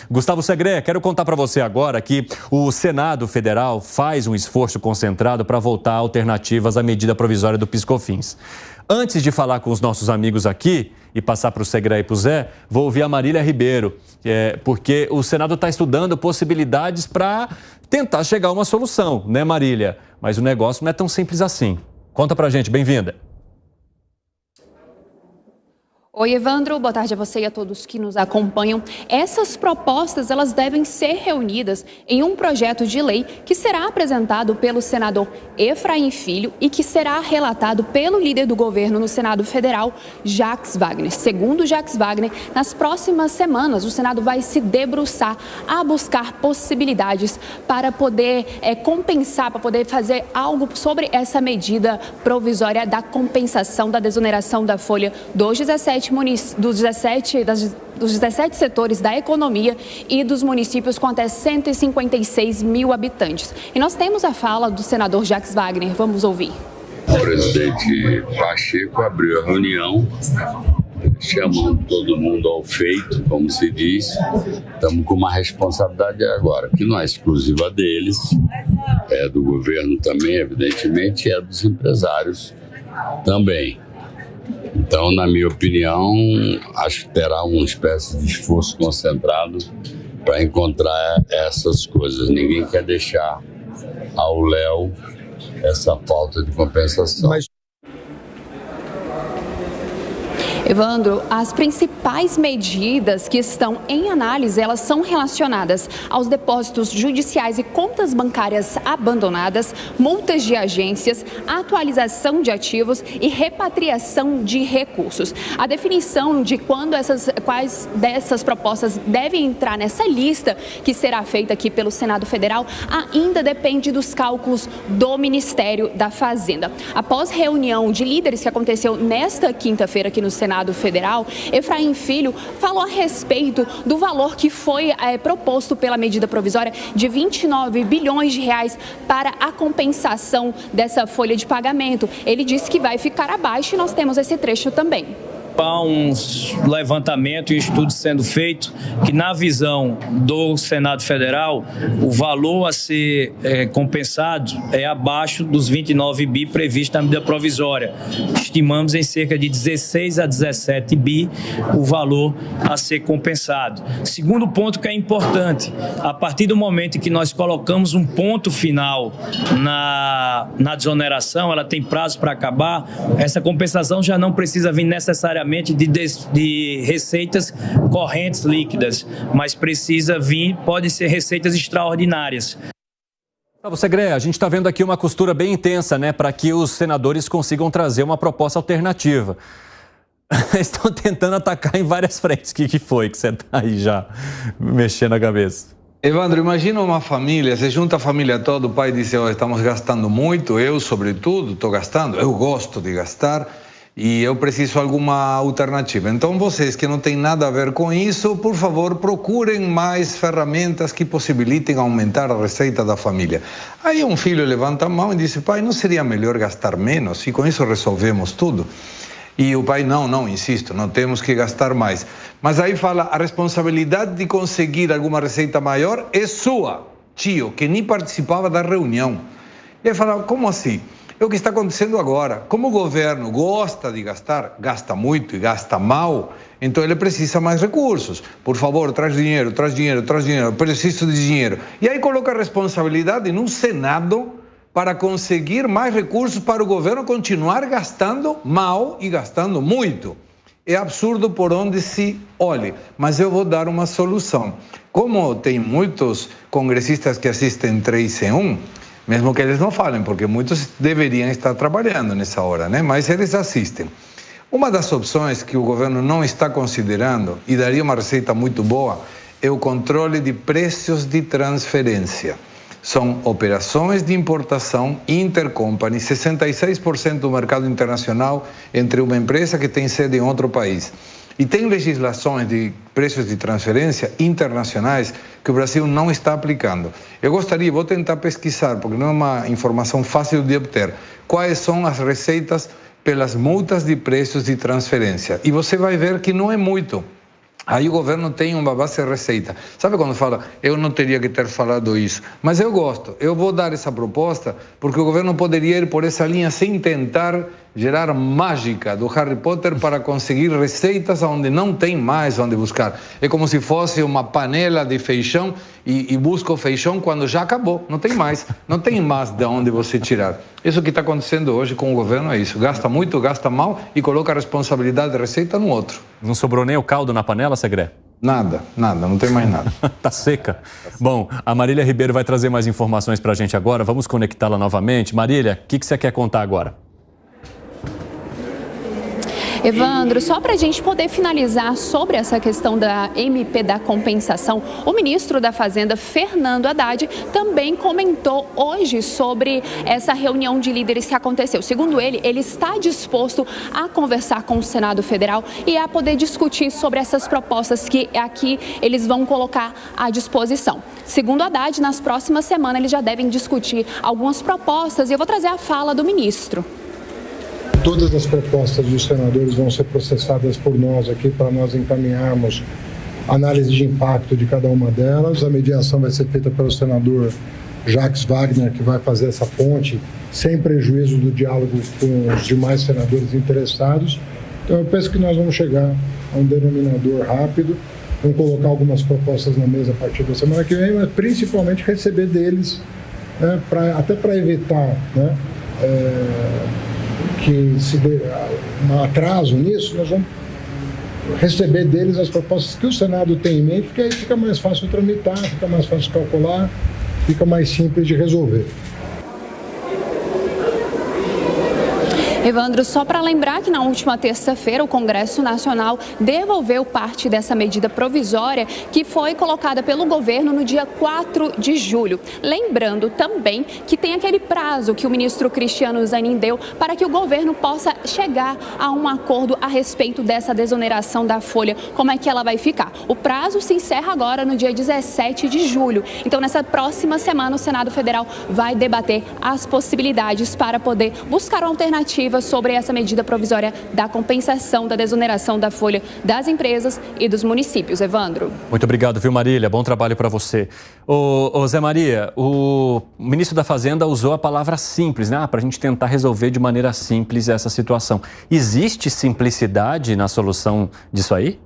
Gustavo Segré, quero contar para você agora que o Senado Federal faz um esforço concentrado para voltar a alternativas à medida provisória do PIS/COFINS. Antes de falar com os nossos amigos aqui e passar para o Segré e para o Zé, vou ouvir a Marília Ribeiro, porque o Senado está estudando possibilidades para tentar chegar a uma solução, né, Marília? Mas o negócio não é tão simples assim. Conta pra gente, bem-vinda. Oi, Evandro, boa tarde a você e a todos que nos acompanham. Essas propostas, elas devem ser reunidas em um projeto de lei que será apresentado pelo senador Efraim Filho e que será relatado pelo líder do governo no Senado Federal, Jacques Wagner. Segundo Jacques Wagner, nas próximas semanas o Senado vai se debruçar a buscar possibilidades para poder compensar, para poder fazer algo sobre essa medida provisória da compensação da desoneração da folha dos 17 setores da economia e dos municípios com até 156 mil habitantes. E nós temos a fala do senador Jacques Wagner. Vamos ouvir. O presidente Pacheco abriu a reunião, chamando todo mundo ao feito, como se diz. Estamos com uma responsabilidade agora, que não é exclusiva deles, é do governo também, evidentemente, e é dos empresários também. Então, na minha opinião, acho que terá uma espécie de esforço concentrado para encontrar essas coisas. Ninguém quer deixar ao léu essa falta de compensação. Evandro, as principais medidas que estão em análise, elas são relacionadas aos depósitos judiciais e contas bancárias abandonadas, multas de agências, atualização de ativos e repatriação de recursos. A definição de quais dessas propostas devem entrar nessa lista que será feita aqui pelo Senado Federal ainda depende dos cálculos do Ministério da Fazenda. Após reunião de líderes que aconteceu nesta quinta-feira aqui no Senado Federal, Efraim Filho falou a respeito do valor que foi proposto pela medida provisória de 29 bilhões de reais para a compensação dessa folha de pagamento. Ele disse que vai ficar abaixo e nós temos esse trecho também. Há um levantamento e um estudo sendo feito que, na visão do Senado Federal, o valor a ser compensado é abaixo dos 29 bi previstos na medida provisória. Estimamos em cerca de 16 a 17 bi o valor a ser compensado. Segundo ponto que é importante, a partir do momento em que nós colocamos um ponto final na desoneração, ela tem prazo para acabar, essa compensação já não precisa vir necessariamente de receitas correntes líquidas, mas precisa vir, podem ser receitas extraordinárias. Segré, a gente está vendo aqui uma costura bem intensa, né, para que os senadores consigam trazer uma proposta alternativa. Estão tentando atacar em várias frentes. O que foi que você está aí já mexendo a cabeça? Evandro, imagina uma família, se junta a família toda, o pai diz, estamos gastando muito, eu sobretudo estou gastando, eu gosto de gastar, e eu preciso de alguma alternativa. Então, vocês que não têm nada a ver com isso, por favor, procurem mais ferramentas que possibilitem aumentar a receita da família. Aí um filho levanta a mão e diz, pai, não seria melhor gastar menos? E com isso resolvemos tudo. E o pai, não, insisto, não temos que gastar mais. Mas aí fala, a responsabilidade de conseguir alguma receita maior é sua, tio, que nem participava da reunião. E aí fala, como assim? É o que está acontecendo agora. Como o governo gosta de gastar, gasta muito e gasta mal, então ele precisa mais recursos. Por favor, traz dinheiro, preciso de dinheiro. E aí coloca a responsabilidade no Senado para conseguir mais recursos para o governo continuar gastando mal e gastando muito. É absurdo por onde se olhe, mas eu vou dar uma solução. Como tem muitos congressistas que assistem 3 em 1, mesmo que eles não falem, porque muitos deveriam estar trabalhando nessa hora, né? Mas eles assistem. Uma das opções que o governo não está considerando, e daria uma receita muito boa, é o controle de preços de transferência. São operações de importação intercompany, 66% do mercado internacional entre uma empresa que tem sede em outro país. E tem legislações de preços de transferência internacionais que o Brasil não está aplicando. Eu gostaria, vou tentar pesquisar, porque não é uma informação fácil de obter, quais são as receitas pelas multas de preços de transferência. E você vai ver que não é muito. Aí o governo tem uma base de receita. Sabe quando fala, eu não teria que ter falado isso? Mas eu gosto, eu vou dar essa proposta porque o governo poderia ir por essa linha sem tentar gerar mágica do Harry Potter para conseguir receitas onde não tem mais onde buscar. É como se fosse uma panela de feijão e busca o feijão quando já acabou. Não tem mais de onde você tirar. Isso que está acontecendo hoje com o governo é isso. Gasta muito, gasta mal e coloca a responsabilidade de receita no outro. Não sobrou nem o caldo na panela, Segré? Nada, não tem mais nada. Tá seca. Bom, a Marília Ribeiro vai trazer mais informações para a gente agora. Vamos conectá-la novamente. Marília, o que você quer contar agora? Evandro, só para a gente poder finalizar sobre essa questão da MP da compensação, o ministro da Fazenda, Fernando Haddad, também comentou hoje sobre essa reunião de líderes que aconteceu. Segundo ele, ele está disposto a conversar com o Senado Federal e a poder discutir sobre essas propostas que aqui eles vão colocar à disposição. Segundo Haddad, nas próximas semanas eles já devem discutir algumas propostas e eu vou trazer a fala do ministro. Todas as propostas dos senadores vão ser processadas por nós aqui para nós encaminharmos análise de impacto de cada uma delas. A mediação vai ser feita pelo senador Jacques Wagner, que vai fazer essa ponte sem prejuízo do diálogo com os demais senadores interessados. Então eu penso que nós vamos chegar a um denominador rápido, vamos colocar algumas propostas na mesa a partir da semana que vem, mas principalmente receber deles, né, até para evitar, né, que se dê um atraso nisso, nós vamos receber deles as propostas que o Senado tem em mente, porque aí fica mais fácil tramitar, fica mais fácil calcular, fica mais simples de resolver. Evandro, só para lembrar que na última terça-feira o Congresso Nacional devolveu parte dessa medida provisória que foi colocada pelo governo no dia 4 de julho. Lembrando também que tem aquele prazo que o ministro Cristiano Zanin deu para que o governo possa chegar a um acordo a respeito dessa desoneração da folha, como é que ela vai ficar. O prazo se encerra agora no dia 17 de julho. Então, nessa próxima semana, o Senado Federal vai debater as possibilidades para poder buscar uma alternativa sobre essa medida provisória da compensação da desoneração da folha das empresas e dos municípios. Evandro. Muito obrigado, viu, Marília? Bom trabalho para você. Ô Zé Maria, o ministro da Fazenda usou a palavra simples, né? Para a gente tentar resolver de maneira simples essa situação. Existe simplicidade na solução disso aí?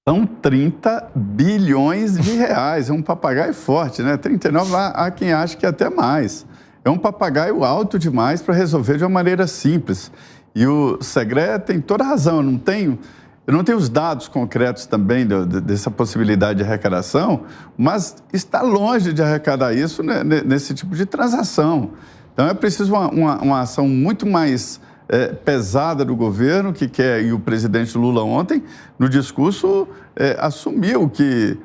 São 30 bilhões de reais. É um papagaio forte, né? 39, há quem ache que até mais. É um papagaio alto demais para resolver de uma maneira simples. E o Segré tem toda a razão. Eu não tenho os dados concretos também dessa possibilidade de arrecadação, mas está longe de arrecadar isso, né, nesse tipo de transação. Então é preciso uma ação muito mais pesada do governo, que quer, e o presidente Lula ontem, no discurso, assumiu que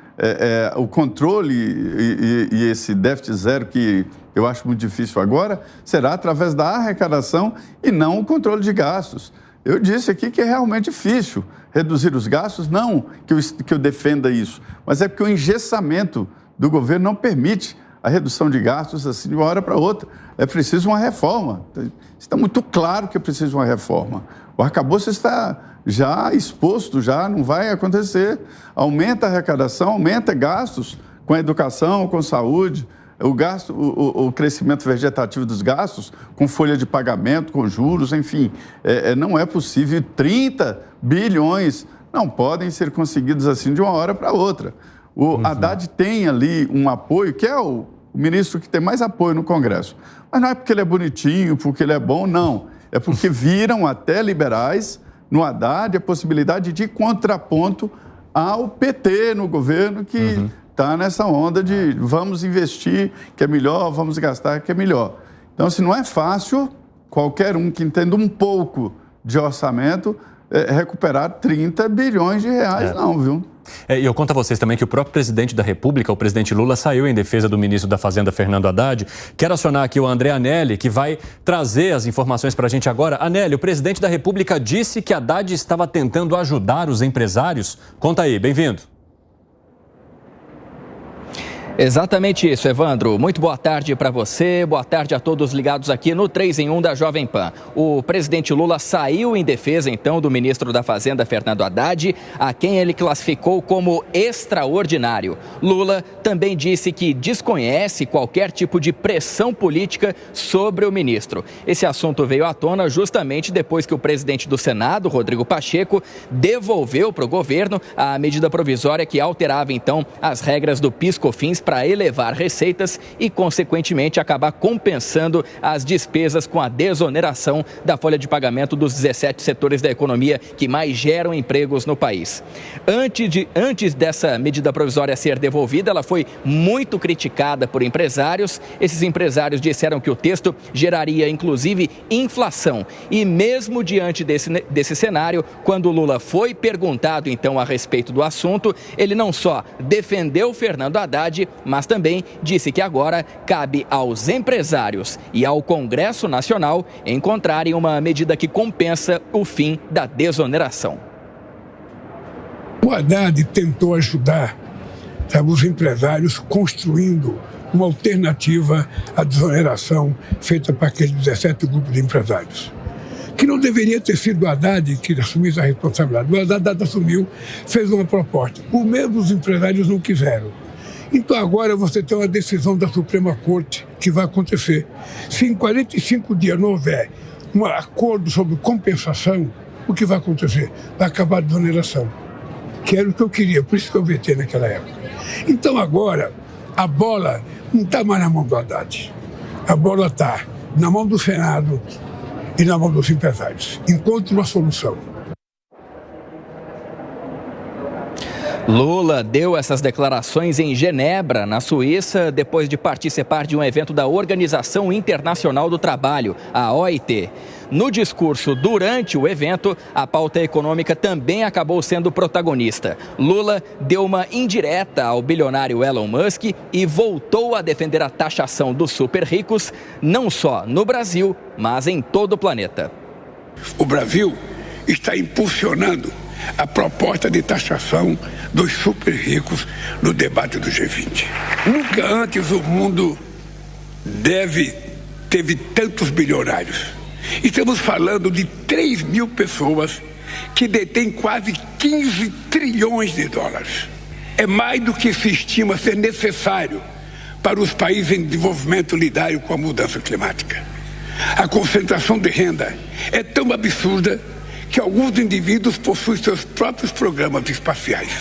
o controle e esse déficit zero, que eu acho muito difícil agora, será através da arrecadação e não o controle de gastos. Eu disse aqui que é realmente difícil reduzir os gastos, não que eu defenda isso, mas é porque o engessamento do governo não permite a redução de gastos assim de uma hora para outra. É preciso uma reforma. Está muito claro que é preciso uma reforma. O arcabouço está já exposto, já não vai acontecer. Aumenta a arrecadação, aumenta gastos com a educação, com saúde, o crescimento vegetativo dos gastos, com folha de pagamento, com juros, enfim. Não é possível. 30 bilhões não podem ser conseguidos assim de uma hora para outra. O Haddad tem ali um apoio, que é o ministro que tem mais apoio no Congresso. Mas não é porque ele é bonitinho, porque ele é bom, não. É porque viram até liberais no Haddad a possibilidade de contraponto ao PT no governo, que está nessa onda de vamos investir, que é melhor, vamos gastar, que é melhor. Então, se não é fácil, qualquer um que entenda um pouco de orçamento, recuperar 30 bilhões de reais, não, viu? E eu conto a vocês também que o próprio presidente da República, o presidente Lula, saiu em defesa do ministro da Fazenda, Fernando Haddad. Quero acionar aqui o André Anelli, que vai trazer as informações para a gente agora. Anelli, o presidente da República disse que Haddad estava tentando ajudar os empresários. Conta aí, bem-vindo. Exatamente isso, Evandro. Muito boa tarde para você, boa tarde a todos ligados aqui no 3 em 1 da Jovem Pan. O presidente Lula saiu em defesa, então, do ministro da Fazenda, Fernando Haddad, a quem ele classificou como extraordinário. Lula também disse que desconhece qualquer tipo de pressão política sobre o ministro. Esse assunto veio à tona justamente depois que o presidente do Senado, Rodrigo Pacheco, devolveu para o governo a medida provisória que alterava, então, as regras do PIS/COFINS para elevar receitas e, consequentemente, acabar compensando as despesas com a desoneração da folha de pagamento dos 17 setores da economia que mais geram empregos no país. Antes dessa medida provisória ser devolvida, ela foi muito criticada por empresários. Esses empresários disseram que o texto geraria, inclusive, inflação. E mesmo diante desse cenário, quando Lula foi perguntado, então, a respeito do assunto, ele não só defendeu Fernando Haddad, mas também disse que agora cabe aos empresários e ao Congresso Nacional encontrarem uma medida que compensa o fim da desoneração. O Haddad tentou ajudar os empresários construindo uma alternativa à desoneração feita para aqueles 17 grupos de empresários. Que não deveria ter sido o Haddad que assumisse a responsabilidade. O Haddad assumiu, fez uma proposta. Os mesmos empresários não quiseram. Então agora você tem uma decisão da Suprema Corte que vai acontecer. Se em 45 dias não houver um acordo sobre compensação, o que vai acontecer? Vai acabar a desoneração, que era o que eu queria, por isso que eu vetei naquela época. Então agora, a bola não está mais na mão do Haddad. A bola está na mão do Senado e na mão dos empresários. Encontre uma solução. Lula deu essas declarações em Genebra, na Suíça, depois de participar de um evento da Organização Internacional do Trabalho, a OIT. No discurso durante o evento, a pauta econômica também acabou sendo protagonista. Lula deu uma indireta ao bilionário Elon Musk e voltou a defender a taxação dos super ricos, não só no Brasil, mas em todo o planeta. O Brasil está impulsionando a proposta de taxação dos super ricos no debate do G20. Nunca antes o mundo teve tantos bilionários. Estamos falando de 3 mil pessoas que detêm quase 15 trilhões de dólares. É mais do que se estima ser necessário para os países em desenvolvimento lidarem com a mudança climática. A concentração de renda é tão absurda que alguns indivíduos possuem seus próprios programas espaciais,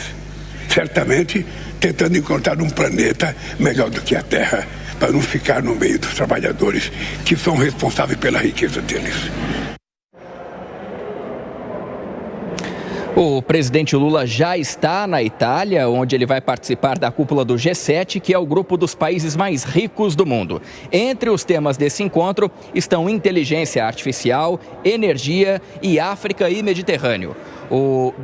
certamente tentando encontrar um planeta melhor do que a Terra, para não ficar no meio dos trabalhadores que são responsáveis pela riqueza deles. O presidente Lula já está na Itália, onde ele vai participar da cúpula do G7, que é o grupo dos países mais ricos do mundo. Entre os temas desse encontro estão inteligência artificial, energia e África e Mediterrâneo.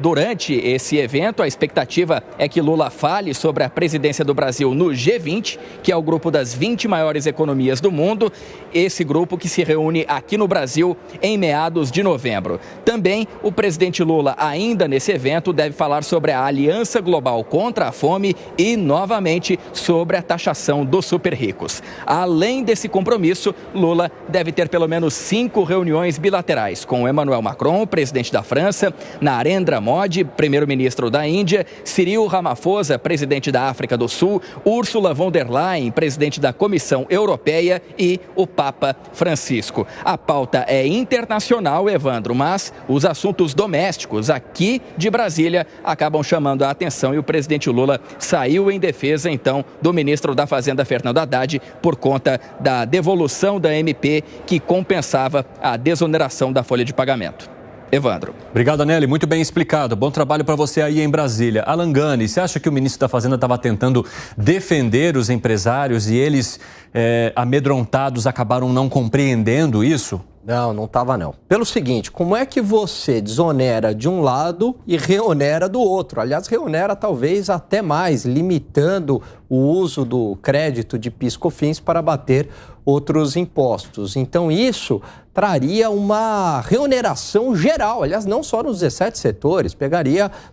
Durante esse evento, a expectativa é que Lula fale sobre a presidência do Brasil no G20, que é o grupo das 20 maiores economias do mundo, esse grupo que se reúne aqui no Brasil em meados de novembro. Também o presidente Lula, ainda nesse evento, deve falar sobre a Aliança Global contra a Fome e, novamente, sobre a taxação dos super ricos. Além desse compromisso, Lula deve ter pelo menos 5 reuniões bilaterais com Emmanuel Macron, presidente da França, Narendra Modi, primeiro-ministro da Índia, Cyril Ramaphosa, presidente da África do Sul, Ursula von der Leyen, presidente da Comissão Europeia e o Papa Francisco. A pauta é internacional, Evandro, mas os assuntos domésticos aqui de Brasília acabam chamando a atenção e o presidente Lula saiu em defesa, então, do ministro da Fazenda, Fernando Haddad, por conta da devolução da MP que compensava a desoneração da folha de pagamento. Evandro. Obrigado, Anelli. Muito bem explicado. Bom trabalho para você aí em Brasília. Alan Gani, você acha que o ministro da Fazenda estava tentando defender os empresários e eles, amedrontados, acabaram não compreendendo isso? Não estava não. Pelo seguinte, como é que você desonera de um lado e reonera do outro? Aliás, reonera talvez até mais, limitando o uso do crédito de PIS/COFINS para abater outros impostos. Então isso traria uma reoneração geral, aliás, não só nos 17 setores,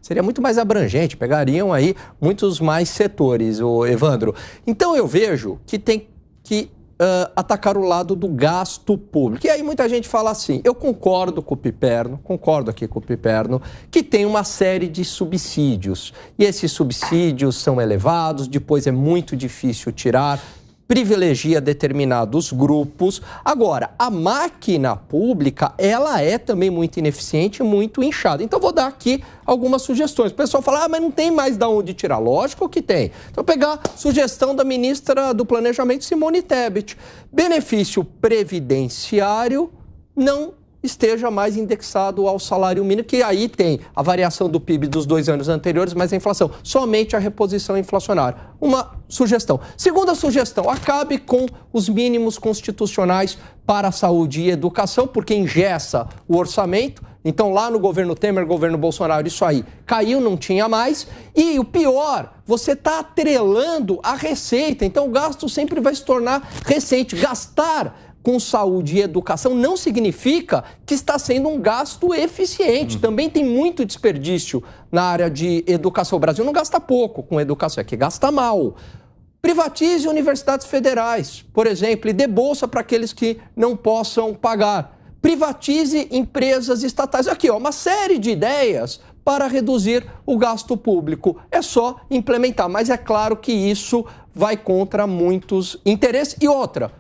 seria muito mais abrangente, pegariam aí muitos mais setores, Evandro. Então eu vejo que tem que atacar o lado do gasto público. E aí muita gente fala assim, eu concordo aqui com o Piperno, que tem uma série de subsídios. E esses subsídios são elevados, depois é muito difícil tirar, privilegia determinados grupos. Agora, a máquina pública, ela é também muito ineficiente, muito inchada. Então, vou dar aqui algumas sugestões. O pessoal fala, mas não tem mais de onde tirar. Lógico que tem. Então, pegar a sugestão da ministra do Planejamento, Simone Tebet. Benefício previdenciário não esteja mais indexado ao salário mínimo, que aí tem a variação do PIB dos 2 anos anteriores, mas a inflação, somente a reposição inflacionária. Uma sugestão. Segunda sugestão, acabe com os mínimos constitucionais para a saúde e educação, porque engessa o orçamento. Então, lá no governo Temer, governo Bolsonaro, isso aí caiu, não tinha mais. E o pior, você está atrelando a receita. Então, o gasto sempre vai se tornar recente. Gastar com saúde e educação não significa que está sendo um gasto eficiente. Também tem muito desperdício na área de educação. O Brasil não gasta pouco com educação, é que gasta mal. Privatize universidades federais, por exemplo, e dê bolsa para aqueles que não possam pagar. Privatize empresas estatais. Aqui, ó, uma série de ideias para reduzir o gasto público. É só implementar, mas é claro que isso vai contra muitos interesses. E outra,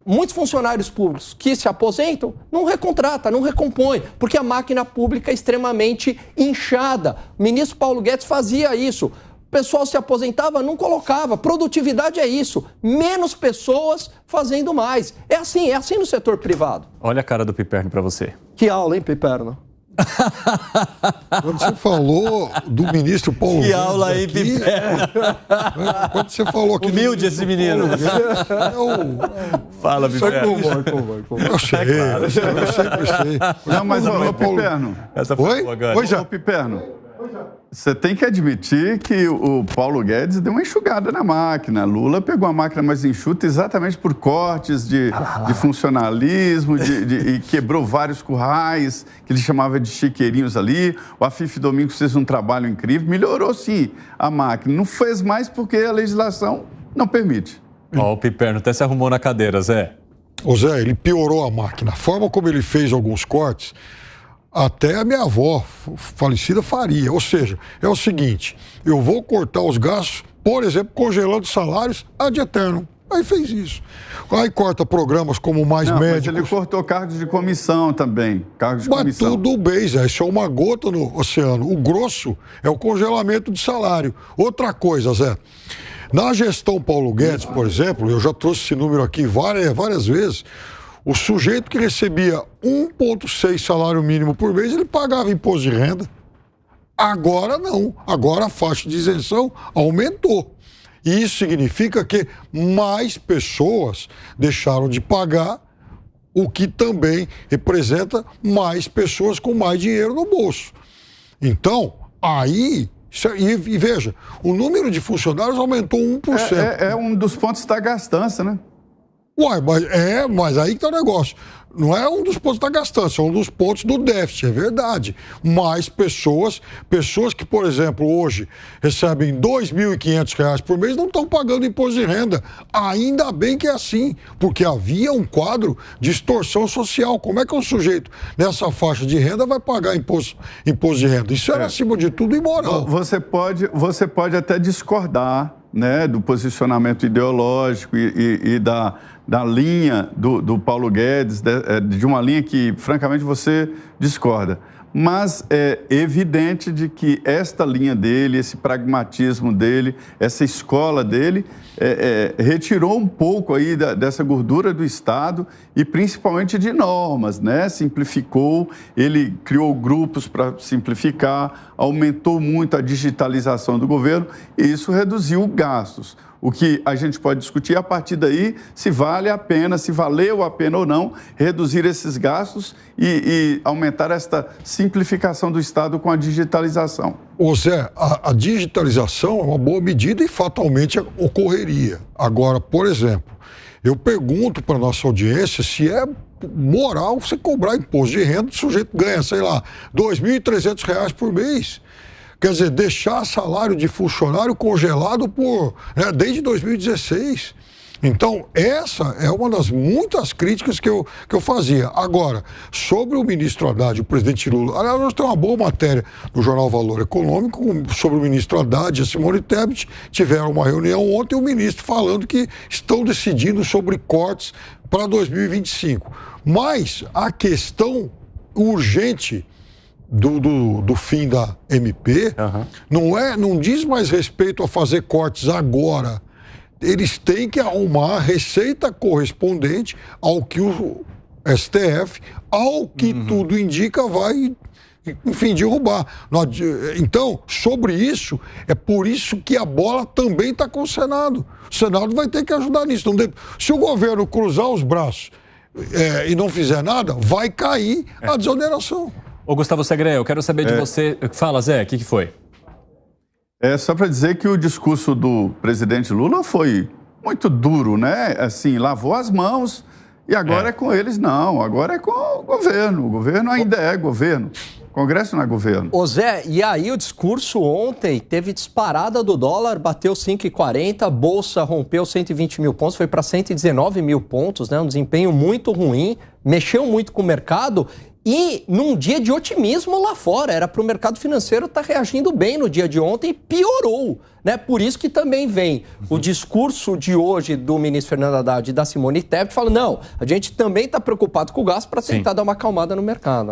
muitos funcionários públicos que se aposentam não recontrata, não recompõe, porque a máquina pública é extremamente inchada. O ministro Paulo Guedes fazia isso. O pessoal se aposentava, não colocava. Produtividade é isso. Menos pessoas fazendo mais. É assim no setor privado. Olha a cara do Piperno para você. Que aula, hein, Piperno? Quando você falou do ministro Paulo Guedes. Que aula aí, Piperno. Quando você falou que. Humilde esse menino. Fala, Piperno. Eu sei, eu sempre sei. Não, mas o Piperno. Essa foi boa, agora. Oi, já. Piperno. Você tem que admitir que o Paulo Guedes deu uma enxugada na máquina. Lula pegou a máquina mais enxuta exatamente por cortes de funcionalismo e quebrou vários currais, que ele chamava de chiqueirinhos ali. O Afif Domingos fez um trabalho incrível, melhorou sim a máquina. Não fez mais porque a legislação não permite. Ó, o Piperno até se arrumou na cadeira, Zé. Ô Zé, ele piorou a máquina. A forma como ele fez alguns cortes, até a minha avó falecida faria. Ou seja, é o seguinte, eu vou cortar os gastos, por exemplo, congelando salários ad eternum. Aí fez isso. Aí corta programas como Mais Médicos. Mas ele cortou cargos de comissão também. Cargos de comissão. Tudo bem, Zé. Isso é uma gota no oceano. O grosso é o congelamento de salário. Outra coisa, Zé. Na gestão Paulo Guedes, por exemplo, eu já trouxe esse número aqui várias vezes, o sujeito que recebia 1,6 salário mínimo por mês, ele pagava imposto de renda. Agora não. Agora a faixa de isenção aumentou. E isso significa que mais pessoas deixaram de pagar, o que também representa mais pessoas com mais dinheiro no bolso. Então, aí... E veja, o número de funcionários aumentou 1%. É um dos pontos da gastança, né? Uai, mas aí que tá o negócio. Não é um dos pontos da gastança, é um dos pontos do déficit, é verdade. Mais pessoas que, por exemplo, hoje recebem R$ 2.500 por mês, não estão pagando imposto de renda. Ainda bem que é assim, porque havia um quadro de extorsão social. Como é que um sujeito nessa faixa de renda vai pagar imposto de renda? Isso era, acima de tudo, imoral. Você pode até discordar, né, do posicionamento ideológico e da linha do Paulo Guedes, de uma linha que, francamente, você discorda. mas é evidente de que esta linha dele, esse pragmatismo dele, essa escola dele, retirou um pouco aí dessa gordura do Estado e principalmente de normas, né? Simplificou, ele criou grupos para simplificar, aumentou muito a digitalização do governo e isso reduziu gastos. O que a gente pode discutir a partir daí, se vale a pena, se valeu a pena ou não, reduzir esses gastos e aumentar esta simplificação do Estado com a digitalização. Ô Zé, a digitalização é uma boa medida e fatalmente ocorreria. Agora, por exemplo, eu pergunto para a nossa audiência se é moral você cobrar imposto de renda, o sujeito ganha, sei lá, R$ 2.300 por mês. Quer dizer, deixar salário de funcionário congelado desde 2016. Então, essa é uma das muitas críticas que eu fazia. Agora, sobre o ministro Haddad e o presidente Lula, aliás, nós temos uma boa matéria no jornal Valor Econômico sobre o ministro Haddad e a Simone Tebet. Tiveram uma reunião ontem e o ministro falando que estão decidindo sobre cortes para 2025. Mas a questão urgente do fim da MP, não diz mais respeito a fazer cortes agora. Eles têm que arrumar a receita correspondente ao que o STF, ao que tudo indica, vai, enfim, derrubar. Então, sobre isso, é por isso que a bola também está com o Senado. O Senado vai ter que ajudar nisso. Se o governo cruzar os braços e não fizer nada, vai cair a desoneração. Ô Gustavo Segré, eu quero saber de você. Fala, Zé, o que foi? Só para dizer que o discurso do presidente Lula foi muito duro, né? Assim, lavou as mãos e agora é com eles, não. Agora é com o governo. O governo ainda é governo. O Congresso não é governo. Ô Zé, e aí o discurso ontem teve disparada do dólar, bateu 5,40, a Bolsa rompeu 120 mil pontos, foi para 119 mil pontos, né? Um desempenho muito ruim, mexeu muito com o mercado. E num dia de otimismo lá fora, era para o mercado financeiro estar reagindo bem no dia de ontem e piorou, né? Por isso que também vem o discurso de hoje do ministro Fernando Haddad e da Simone Tebet, falando, não, a gente também está preocupado com o gasto para tentar dar uma acalmada no mercado.